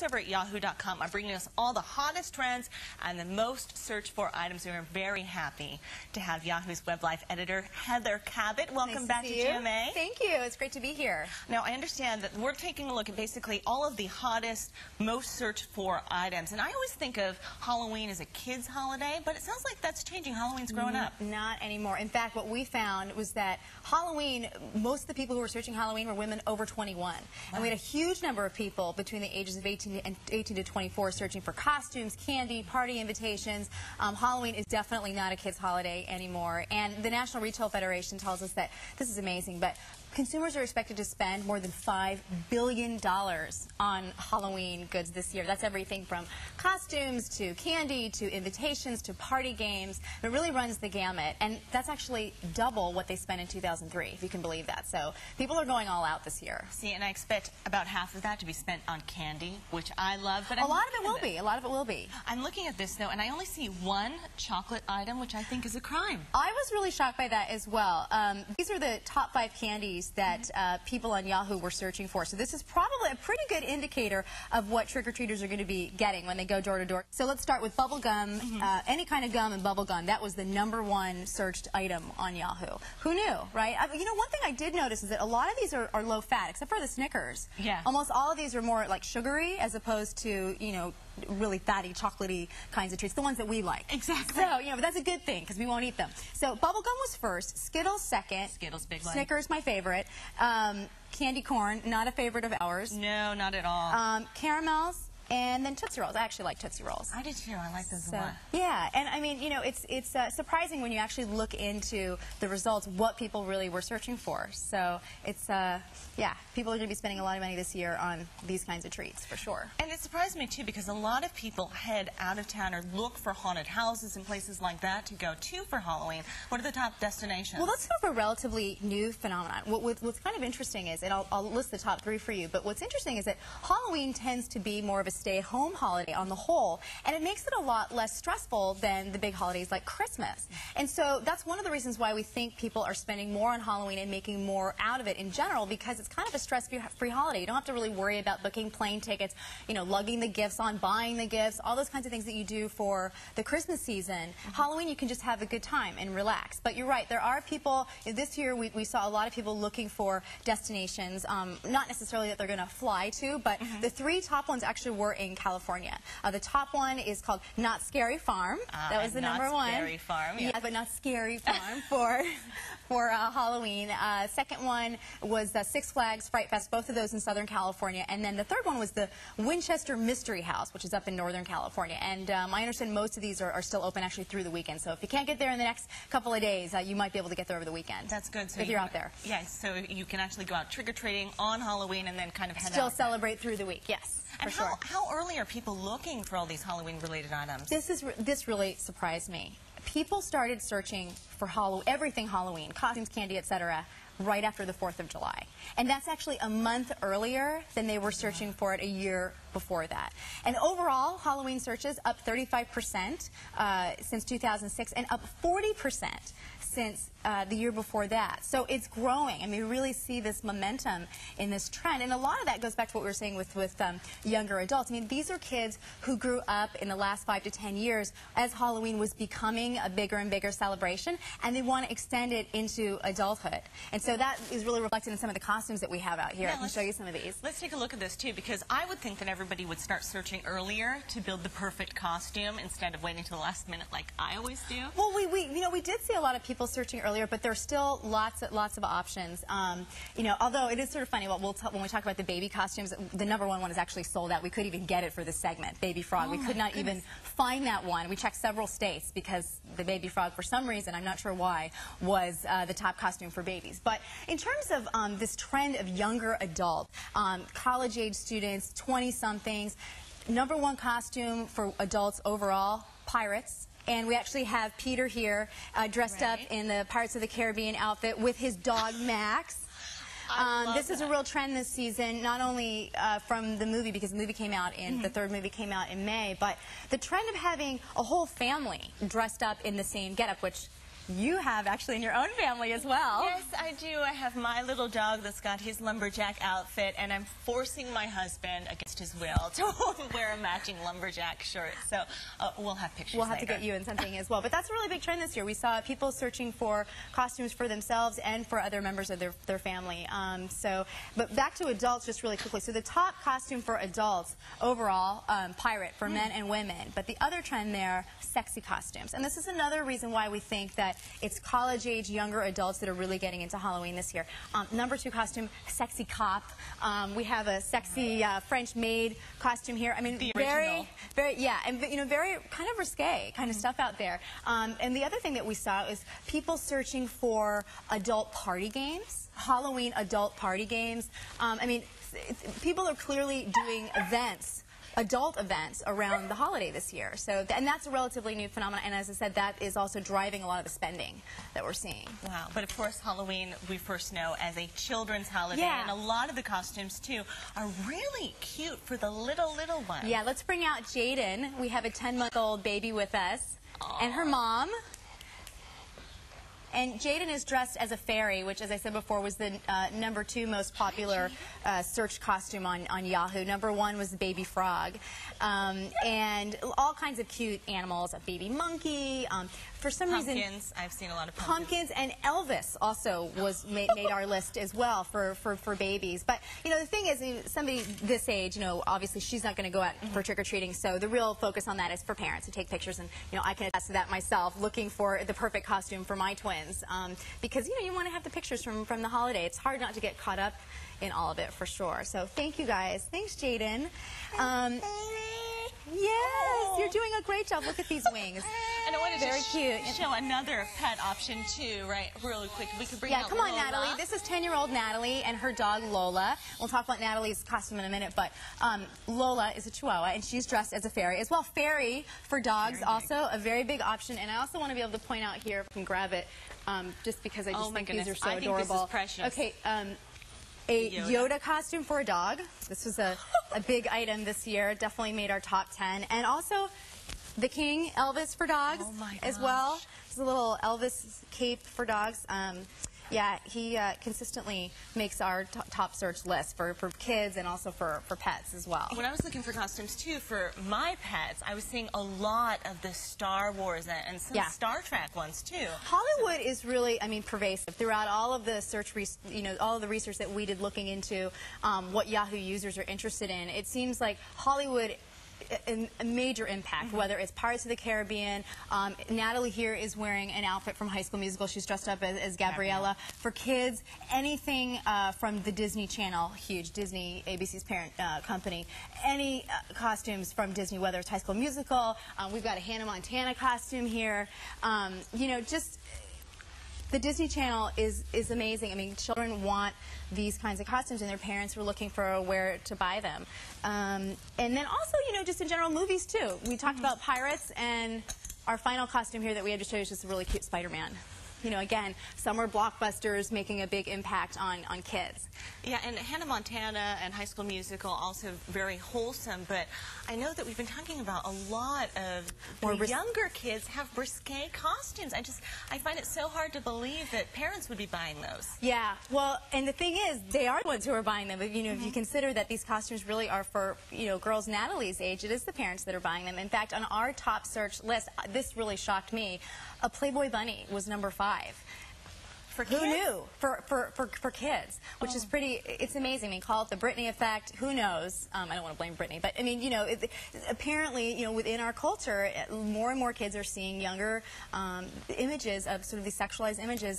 Over at yahoo.com are bringing us all the hottest trends and the most searched for items. We're very happy to have Yahoo's Web Life editor, Heather Cabot. Welcome back to GMA. Thank you. It's great to be here. Now, I understand that we're taking a look at basically all of the hottest, most searched for items. And I always think of Halloween as a kid's holiday, but it sounds like that's changing. Halloween's growing up. Not anymore. In fact, what we found was that Halloween, most of the people who were searching Halloween were women over 21. Wow. And we had a huge number of people between the ages of 18 to 24 searching for costumes, candy, party invitations. Halloween is definitely not a kid's holiday anymore. And the National Retail Federation tells us that this is amazing, but consumers are expected to spend more than $5 billion on Halloween goods this year. That's everything from costumes to candy to invitations to party games. It really runs the gamut. And that's actually double what they spent in 2003, if you can believe that. So people are going all out this year. See, and I expect about half of that to be spent on candy, which I love. But a lot of it will be. A lot of it will be. I'm looking at this, though, and I only see one chocolate item, which I think is a crime. I was really shocked by that as well. These are the top 5 candies that people on Yahoo were searching for. So this is probably a pretty good indicator of what trick-or-treaters are going to be getting when they go door to door. So let's start with bubble gum. Any kind of gum and bubble gum. That was the #1 searched item on Yahoo. Who knew, right? You know, one thing I did notice is that a lot of these are low fat, except for the Snickers. Yeah. Almost all of these are more like sugary as opposed to, you know, really fatty, chocolatey kinds of treats, the ones that we like. Exactly. So, you know, but that's a good thing because we won't eat them. So bubblegum was first, Skittles second. Skittles, big one. Snickers, my favorite. Candy corn, not a favorite of ours. No, not at all. Caramels. And then Tootsie Rolls. I actually like Tootsie Rolls. I do too. I like those a lot. Yeah, and I mean, you know, it's surprising when you actually look into the results, what people really were searching for. So it's, yeah, people are going to be spending a lot of money this year on these kinds of treats, for sure. And it surprised me, too, because a lot of people head out of town or look for haunted houses and places like that to go to for Halloween. What are the top destinations? Well, that's sort of a relatively new phenomenon. What's kind of interesting is, and I'll list the top 3 for you, but what's interesting is that Halloween tends to be more of a stay-at-home holiday on the whole, and it makes it a lot less stressful than the big holidays like Christmas. And so that's one of the reasons why we think people are spending more on Halloween and making more out of it in general, because it's kind of a stress-free holiday. You don't have to really worry about booking plane tickets, you know, lugging the gifts on, buying the gifts, all those kinds of things that you do for the Christmas season. Halloween, you can just have a good time and relax. But you're right, there are people, this year we saw a lot of people looking for destinations, not necessarily that they're going to fly to, but the 3 top ones actually were in California. The top one is called Not Scary Farm. That was the #1. Not Scary Farm. Yeah, but Not Scary Farm for Halloween. Second one was Six Flags Fright Fest, both of those in Southern California. And then the third one was the Winchester Mystery House, which is up in Northern California. And I understand most of these are still open actually through the weekend. So if you can't get there in the next couple of days, you might be able to get there over the weekend. That's good. So if you're out there. Yeah, so you can actually go out trick-or-treating on Halloween and then kind of head out. Still celebrate through the week, yes. And how early are people looking for all these Halloween-related items? This really surprised me. People started searching for everything Halloween, costumes, candy, etc., right after the 4th of July. And that's actually a month earlier than they were searching for it a year before that. And overall, Halloween searches up 35% since 2006 and up 40% since the year before that. So it's growing, and we really see this momentum in this trend. And a lot of that goes back to what we were saying with younger adults. I mean, these are kids who grew up in the last 5 to 10 years as Halloween was becoming a bigger and bigger celebration, and they want to extend it into adulthood. And so that is really reflected in some of the costumes that we have out here. Yeah, I can show you some of these. Let's take a look at this, too, because I would think that everybody would start searching earlier to build the perfect costume instead of waiting till the last minute like I always do. Well, we did see a lot of people searching earlier, but there's still lots of options. You know, although it is sort of funny, when we talk about the baby costumes, the #1 one is actually sold out. We couldn't even get it for this segment, Baby Frog. We could not even find that one. We checked several states because the Baby Frog, for some reason, I'm not sure why, was the top costume for babies. But in terms of this trend of younger adult, college-age students, 20-somethings, #1 costume for adults overall, pirates. And we actually have Peter here dressed up in the Pirates of the Caribbean outfit with his dog Max. This is a real trend this season, not only from the movie, because the movie came out in, the 3rd movie came out in May, but the trend of having a whole family dressed up in the same getup, which you have actually in your own family as well. Yes, I do. I have my little dog that's got his lumberjack outfit, and I'm forcing my husband, against his will, to wear a matching lumberjack shirt. So we'll have pictures We'll have later. to get you in something as well. But that's a really big trend this year. We saw people searching for costumes for themselves and for other members of their family. But back to adults just really quickly. So the top costume for adults overall, pirate for men and women. But the other trend there, sexy costumes. And this is another reason why we think that it's college-age younger adults that are really getting into Halloween this year. Number 2 costume, sexy cop. We have a sexy French maid costume here. I mean, very, and very kind of risque kind of stuff out there. And the other thing that we saw is people searching for adult party games, Halloween adult party games. I mean, people are clearly doing events, adult events around the holiday this year. So, and that's a relatively new phenomenon. And as I said, that is also driving a lot of the spending that we're seeing. Wow. But of course, Halloween we first know as a children's holiday. Yeah. And a lot of the costumes, too, are really cute for the little ones. Yeah, let's bring out Jaden. We have a 10-month-old baby with us. Aww. And her mom. And Jaden is dressed as a fairy, which, as I said before, was the number 2 most popular search costume on Yahoo. Number 1 was the baby frog. And all kinds of cute animals, a baby monkey. For some reason, I've seen a lot of pumpkins. And Elvis also was made our list as well for babies. But, you know, the thing is, somebody this age, you know, obviously she's not going to go out for trick-or-treating, so the real focus on that is for parents to take pictures. And, you know, I can attest to that myself, looking for the perfect costume for my twins. Because, you know, you want to have the pictures from the holiday. It's hard not to get caught up in all of it, for sure. So thank you, guys. Thanks, Jaden. Yes, you're doing a great job. Look at these wings. And I wanted Very to cute. show another pet option, too, right, really quick. We could bring out come on, Lola. Natalie. This is 10-year-old Natalie and her dog, Lola. We'll talk about Natalie's costume in a minute, but Lola is a Chihuahua, and she's dressed as a fairy as well. Fairy for dogs, also a very big option. And I also want to be able to point out here, if I can grab it, just because I just think these are so adorable. I think this is precious. Okay, a Yoda costume for a dog. This was a big item this year. Definitely made our top 10. And also the King, Elvis for dogs as well. It's a little Elvis cape for dogs. Yeah, he consistently makes our top search list for kids and also for pets as well. When I was looking for costumes, too, for my pets, I was seeing a lot of the Star Wars and some Star Trek ones, too. Hollywood is really, I mean, pervasive. Throughout all of the search, all of the research that we did looking into what Yahoo users are interested in, it seems like Hollywood a major impact, whether it's Pirates of the Caribbean. Natalie here is wearing an outfit from High School Musical. She's dressed up as Gabriella. For kids, anything from the Disney Channel, huge, Disney, ABC's parent company, any costumes from Disney, whether it's High School Musical. We've got a Hannah Montana costume here. You know, just the Disney Channel is amazing. I mean, children want these kinds of costumes, and their parents were looking for where to buy them. And then also, you know, just in general, movies, too. We talked about pirates, and our final costume here that we had to show you is just a really cute Spider-Man. You know, again, summer blockbusters making a big impact on kids. Yeah, and Hannah Montana and High School Musical also very wholesome, but I know that we've been talking about a lot of the younger kids have risque costumes. I find it so hard to believe that parents would be buying those. Yeah, well, and the thing is, they are the ones who are buying them. But, you know, if you consider that these costumes really are for, you know, girls Natalie's age, it is the parents that are buying them. In fact, on our top search list, this really shocked me, a Playboy bunny was number 5. For kids? Who knew? For kids, which is pretty, it's amazing. I mean, call it the Britney effect. Who knows? I don't want to blame Britney, but I mean, you know, apparently, you know, within our culture, more and more kids are seeing younger images of sort of these sexualized images